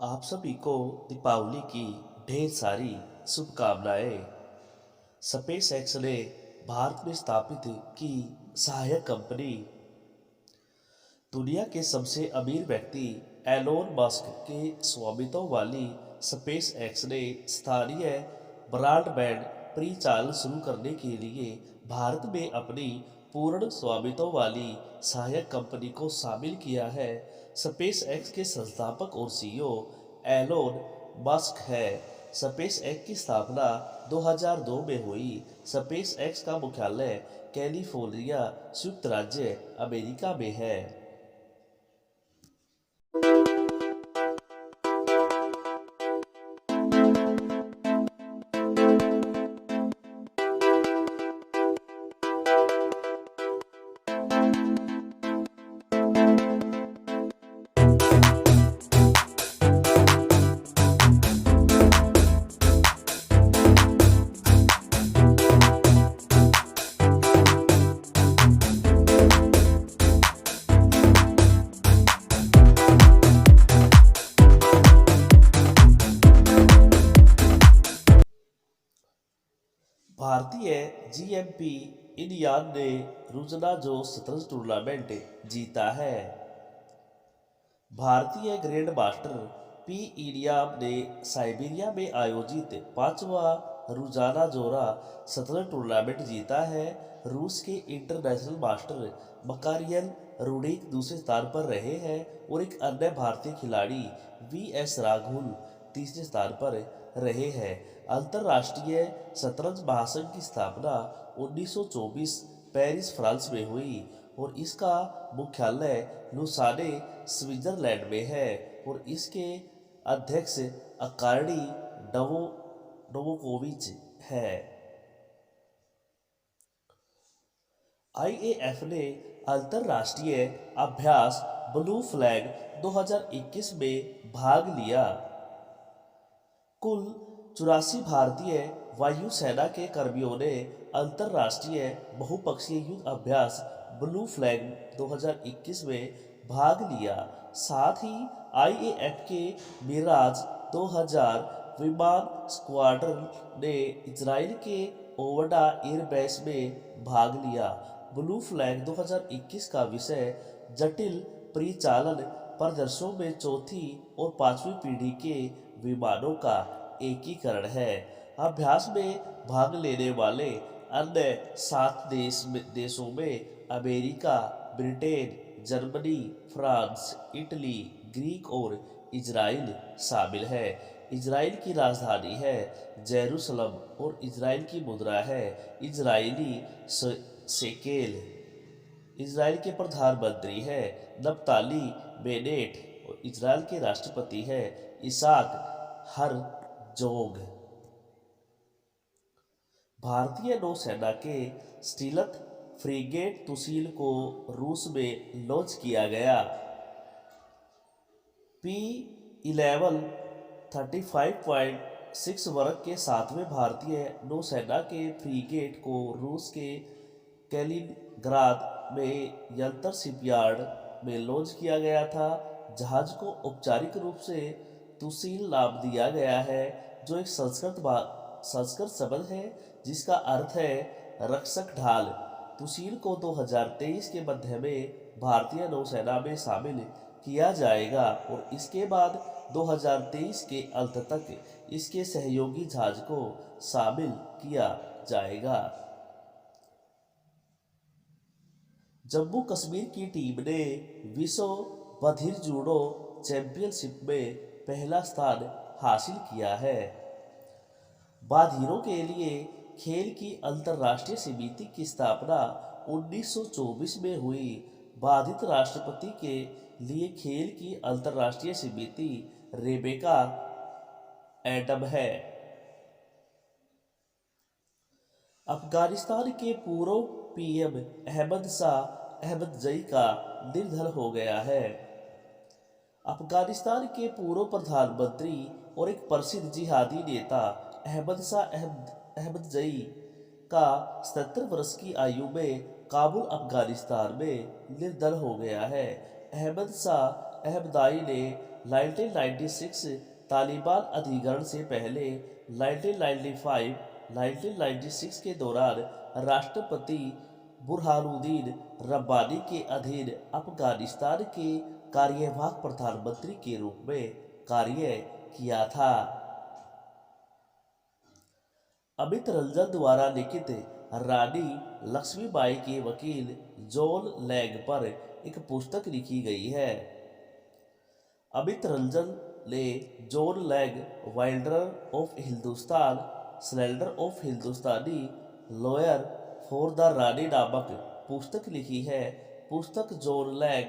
आप सभी को दीपावली की ढेर सारी शुभकामनाएं। स्पेस एक्स ने भारत में स्थापित की सहायक कंपनी दुनिया के सबसे अमीर व्यक्ति एलोन मस्क के स्वामित्व वाली स्पेस एक्स ने स्थानीय ब्रॉडबैंड परिचालन शुरू करने के लिए भारत में अपनी पूर्ण स्वामित्व वाली सहायक कंपनी को शामिल किया है। स्पेस एक्स के संस्थापक और सीईओ एलोन मस्क है। स्पेस एक्स की स्थापना 2002 में हुई। स्पेस एक्स का मुख्यालय कैलिफोर्निया संयुक्त राज्य अमेरिका में है। भारतीय जीएमपी इंडियान ने रुजना जो शतरंज टूर्नामेंट जीता है। भारतीय ग्रैंड मास्टर पी इडियाम ने साइबेरिया में आयोजित पांचवा रुजाना जोरा शतरंज टूर्नामेंट जीता है। रूस के इंटरनेशनल मास्टर मकारियन रुडिक दूसरे स्थान पर रहे हैं और एक अन्य भारतीय खिलाड़ी वी एस राघुल तीसरे स्थान पर रहे हैं। अंतर्राष्ट्रीय शतरंज महासंघ की स्थापना 1924 पेरिस फ्रांस में हुई और इसका मुख्यालय लुसाने स्विट्जरलैंड में है और इसके अध्यक्ष अकार्डी नोवोकोविच है। आईएएफ ने अंतर्राष्ट्रीय अभ्यास ब्लू फ्लैग 2021 में भाग लिया। कुल 84 भारतीय वायुसेना के कर्मियों ने अंतर्राष्ट्रीय बहुपक्षीय युद्ध अभ्यास ब्लू फ्लैग 2021 में भाग लिया। साथ ही आईएएफ के मिराज 2000 विमान स्क्वाड्रन ने इजराइल के ओवडा एयरबेस में भाग लिया। ब्लू फ्लैग 2021 का विषय जटिल परिचालन परिदृश्यों में चौथी और पांचवी पीढ़ी के विमानों का एकीकरण है। अभ्यास में भाग लेने वाले अन्य 7 देशों में America, Britain, Germany, France, Italy, Greek और इजराइल शामिल है। इजराइल की राजधानी है जेरूसलम और इजराइल की मुद्रा है इजरायली शेकेल। इजराइल के प्रधानमंत्री है नप्ताली बेनेट और इजराइल के राष्ट्रपति है इसाक हरजोग। भारतीय नौसेना के स्टीलथ फ्रिगेट तुसील को रूस में लॉन्च किया गया। P-11 35.6 वर्ग के 7वें भारतीय नौसेना के फ्रिगेट को रूस के कैलिनग्राद में यंत्र शिपयार्ड में लॉन्च किया गया था। जहाज को औपचारिक रूप से तुसील नाम दिया गया है जो एक संस्कृत शब्द है जिसका अर्थ है रक्षक ढाल। तुसील को 2023 के मध्य में भारतीय नौसेना में शामिल किया जाएगा और इसके बाद 2023 के अंत तक इसके सहयोगी जहाज को शामिल किया जाएगा। जम्मू कश्मीर की टीम ने विश्व बधिर जूडो चैंपियनशिप में पहला स्थान हासिल किया है। बधिरों के लिए खेल की अंतर्राष्ट्रीय समिति की स्थापना 1924 में हुई। बाधित राष्ट्रपति के लिए खेल की अंतर्राष्ट्रीय समिति रेबेका एडम है। अफगानिस्तान के पूर्व पीएम अहमद शाह अहमदजई का निधन हो गया है। अफगानिस्तान के पूर्व प्रधानमंत्री और एक प्रसिद्ध जिहादी नेता अहमद शाह अहमदजई का 77 वर्ष की आयु में काबुल अफगानिस्तान में निधन हो गया है। अहमद शाह अहमदाई ने 1996 तालिबान अधिग्रहण से पहले 1995-1996 के दौरान राष्ट्रपति बुरहानुद्दीन रब्बानी के अधीन अफगानिस्तान के कार्यवाहक प्रधानमंत्री के रूप में कार्य किया था। अमित रंजन द्वारा लिखित रानी लक्ष्मीबाई के वकील जॉन लैंग पर एक पुस्तक लिखी गई है। अमित रंजन ने John Lang wilder of Hindustan slender of Hindustani lawyer for the Rani नामक पुस्तक लिखी है। पुस्तक जॉन लैंग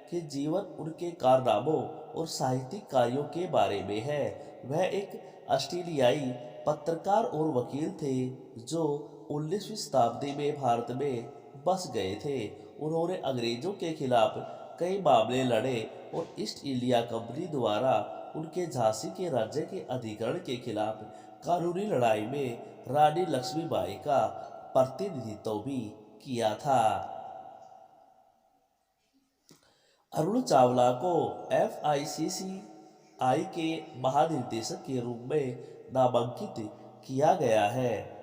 के जीवन, उनके कारनामों और साहित्यिक कार्यों के बारे में है। वह एक ऑस्ट्रेलियाई पत्रकार और वकील थे जो 19वीं शताब्दी में भारत में बस गए थे। उन्होंने अंग्रेजों के खिलाफ कई मामले लड़े और ईस्ट इंडिया कंपनी द्वारा उनके झांसी के राज्य के अधिग्रहण के खिलाफ कानूनी लड़ाई में रानी लक्ष्मीबाई का प्रतिनिधित्व भी किया था। अरुण चावला को FICCI के महानिदेशक के रूप में नामांकित किया गया है।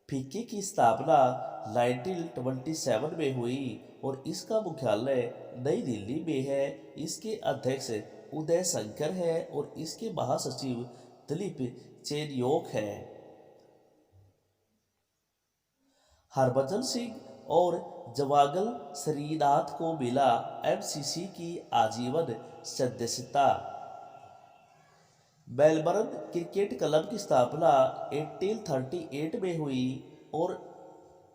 फिक्की की स्थापना 1927 में हुई और इसका मुख्यालय नई दिल्ली में है। इसके अध्यक्ष उदय शंकर है और इसके महासचिव दिलीप चेनियोक है। हरभजन सिंह और जवागल श्रीनाथ को मिला MCC की आजीवन सदस्यता। मेलबर्न क्रिकेट क्लब की स्थापना 1838 में हुई और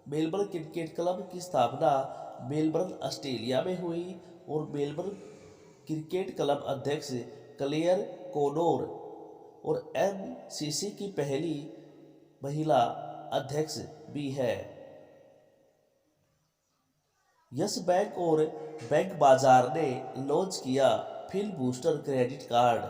मेलबर्न क्रिकेट क्लब की स्थापना मेलबर्न ऑस्ट्रेलिया में हुई और मेलबर्न क्रिकेट क्लब अध्यक्ष क्लेयर कोनोर और MCC की पहली महिला अध्यक्ष भी है। यस बैंक और बैंक बाजार ने लॉन्च किया fill booster credit card.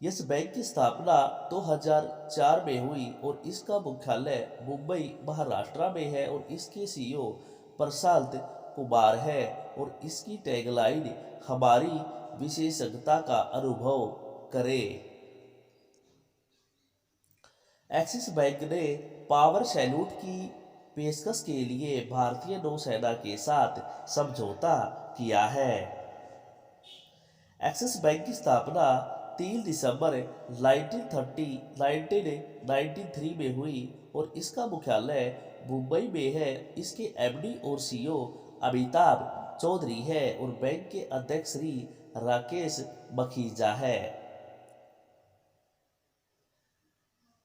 Yes bank की स्थापना 2004 में हुई और इसका मुख्यालय मुंबई महाराष्ट्र में है और इसके CEO प्रशांत कुमार है और इसकी टैगलाइन हमारी विशेषज्ञता का अनुभव करें। एक्सिस बैंक ने पावर सैल्यूट की पेशकश के लिए भारतीय नौसेना के साथ समझौता किया है। एक्सिस बैंक की स्थापना 3 दिसंबर 1993 में हुई और इसका मुख्यालय मुंबई में है। इसके MD और CEO अमिताभ चौधरी है और बैंक के अध्यक्ष श्री राकेश मखीजा है।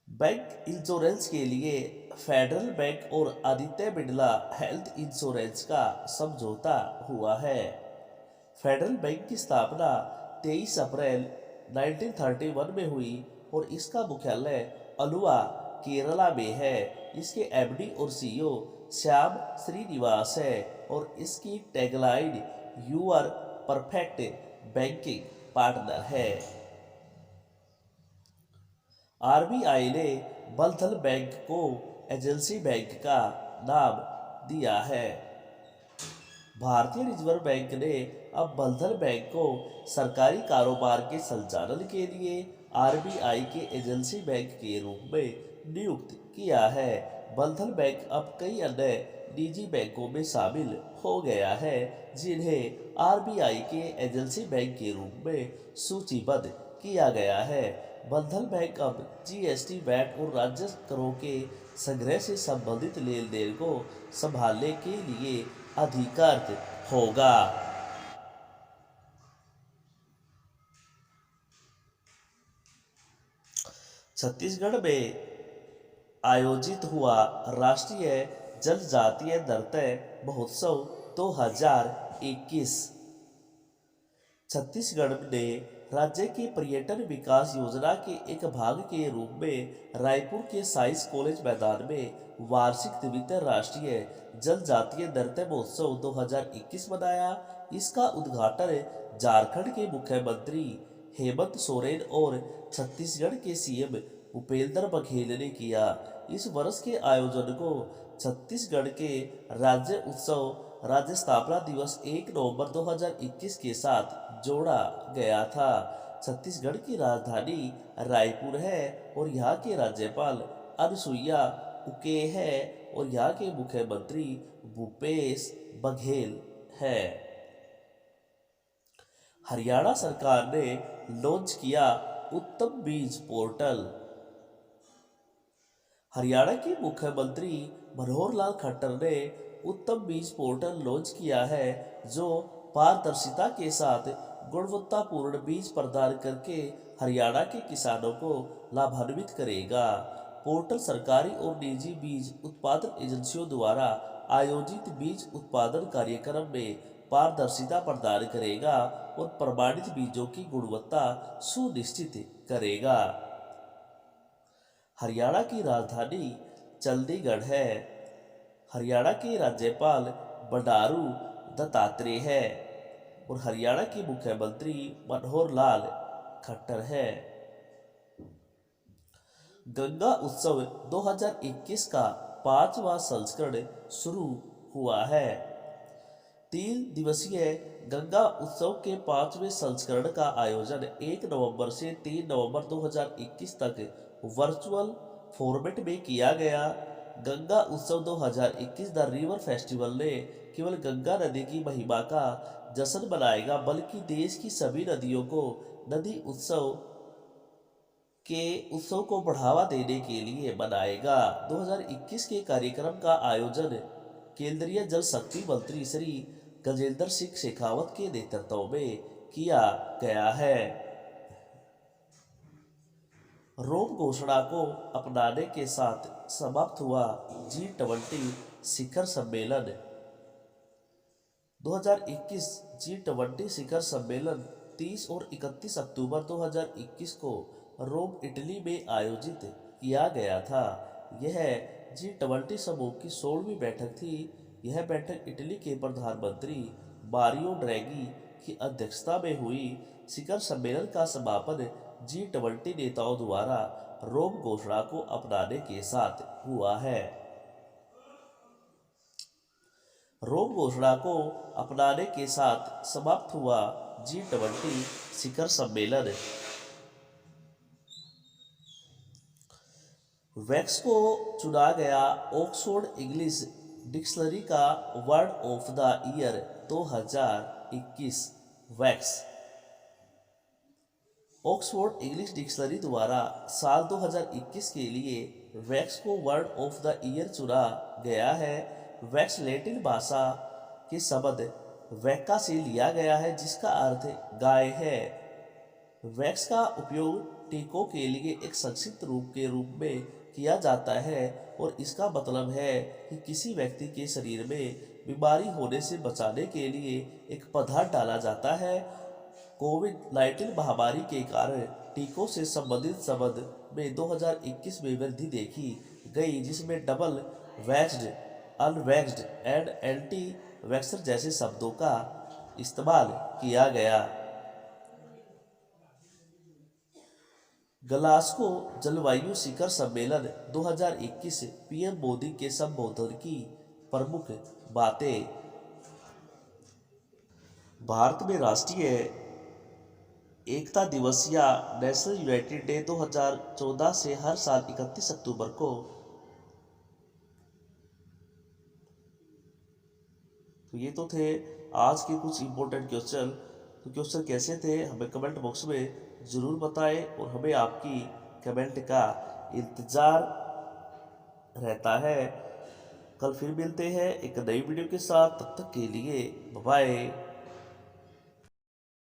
बैंक इंश्योरेंस के लिए फेडरल बैंक और आदित्य बिड़ला हेल्थ इंश्योरेंस का समझौता हुआ है। फेडरल बैंक की स्थापना 23 अप्रैल 1931 में हुई और इसका मुख्यालय अलुवा केरला में है। इसके MD और CEO श्याम श्रीनिवास है और इसकी tagline you are perfect banking partner है। RBI ने बंधन बैंक को एजेंसी बैंक का नाम दिया है। भारतीय रिजर्व बैंक ने अब बंधन बैंक को सरकारी कारोबार के संचालन के लिए RBI के एजेंसी बैंक के रूप में नियुक्त किया है। बंधन बैंक अब कई अन्य निजी बैंकों में शामिल हो गया है जिन्हें RBI के एजेंसी बैंक के रूप में सूचीबद्ध किया गया है। बंधन बैंक अब GST, वैट और राजस्व करों के संग्रह से संबंधित लेन देन को संभालने के लिए अधिकृत होगा। छत्तीसगढ़ में आयोजित हुआ राष्ट्रीय जनजातीय नृत्य महोत्सव 2021। छत्तीसगढ़ ने राज्य की पर्यटन विकास योजना के एक भाग के रूप में रायपुर के साइंस कॉलेज मैदान में वार्षिक द्वितीय राष्ट्रीय जनजातीय नृत्य महोत्सव 2021 मनाया। इसका उद्घाटन झारखंड के मुख्यमंत्री हेमंत सोरेन और छत्तीसगढ़ के CM भूपेंद्र बघेल ने किया। इस वर्ष के आयोजन को छत्तीसगढ़ के राज्य उत्सव राज्य स्थापना दिवस 1 नवंबर 2021 के साथ जोड़ा गया था। छत्तीसगढ़ की राजधानी रायपुर है और यहाँ के राज्यपाल अनुसुईया उके है और यहाँ के मुख्यमंत्री भूपेश बघेल है। हरियाणा सरकार ने लॉन्च किया उत्तम बीज पोर्टल। हरियाणा के मुख्यमंत्री मनोहर लाल खट्टर ने उत्तम बीज पोर्टल लॉन्च किया है, जो पारदर्शिता के साथ गुणवत्तापूर्ण बीज प्रदान करके हरियाणा के किसानों को लाभान्वित करेगा। पोर्टल सरकारी और निजी बीज उत्पादन एजेंसियों द्वारा आयोजित बीज उत्पादन कार्यक्रम में पारदर्शिता प्रदान करेगा और प्रमाणित बीजों की गुणवत्ता सुनिश्चित करेगा। हरियाणा की राजधानी चंडीगढ़ है। हरियाणा के राज्यपाल बंडारू दत्तात्रेय है और हरियाणा के मुख्यमंत्री मनोहर लाल खट्टर है। गंगा उत्सव 2021 का 5वां संस्करण शुरू हुआ है। 3 दिवसीय गंगा उत्सव के 5वें संस्करण का आयोजन 1 नवंबर से 3 नवंबर 2021 तक वर्चुअल फॉर्मेट में किया गया। गंगा उत्सव 2021 द रिवर फेस्टिवल ने केवल गंगा नदी की महिमा का जश्न मनाएगा, बल्कि देश की सभी नदियों को नदी उत्सव को बढ़ावा देने के लिए मनाएगा। 2021 के कार्यक्रम का आयोजन केंद्रीय जल शक्ति मंत्री श्री गजेंद्र सिंह शेखावत के नेतृत्व में किया गया है। रोम घोषणा को अपनाने के साथ समाप्त हुआ G20 शिखर सम्मेलन। 2021 G20 शिखर सम्मेलन 30 और 31 अक्टूबर 2021 को रोम इटली में आयोजित किया गया था। यह G20 समूह की 16वीं बैठक थी। यह बैठक इटली के प्रधानमंत्री मारियो ड्रैगी की अध्यक्षता में हुई। शिखर सम्मेलन का समापन G20 नेताओं द्वारा रोम घोषणा को अपनाने के साथ हुआ है। रोम घोषणा को अपनाने के साथ समाप्त हुआ G20 शिखर सम्मेलन। वैक्स को चुना गया ऑक्सफोर्ड इंग्लिश डिक्शनरी का word of the year 2021। Wax Oxford English dictionary द्वारा साल 2021 के लिए वैक्स को वर्ड ऑफ द ईयर चुना गया है। वैक्स लैटिन भाषा के शब्द वैक्का से लिया गया है, जिसका अर्थ गाय है। वैक्स का उपयोग टीकों के लिए एक संक्षिप्त रूप के रूप में किया जाता है और इसका मतलब है कि किसी व्यक्ति के शरीर में बीमारी होने से बचाने के लिए एक पदार्थ डाला जाता है। कोविड-19 महामारी के कारण टीकों से संबंधित शब्द में 2021 में वृद्धि देखी गई, जिसमें double vaxxed, unvaxxed and anti vaxxer जैसे शब्दों का इस्तेमाल किया गया। ग्लासगो जलवायु शिखर सम्मेलन 2021 पीएम मोदी के संबोधन की प्रमुख बातें। भारत में राष्ट्रीय एकता दिवस या नेशनल यूनाइटी डे 2014 से हर साल 31 अक्टूबर को। तो ये तो थे आज के कुछ इम्पोर्टेंट क्वेश्चन। तो क्वेश्चन कैसे थे हमें कमेंट बॉक्स में ज़रूर बताएं और हमें आपकी कमेंट का इंतज़ार रहता है। कल फिर मिलते हैं एक नई वीडियो के साथ। तब तक के लिए बाय बाय।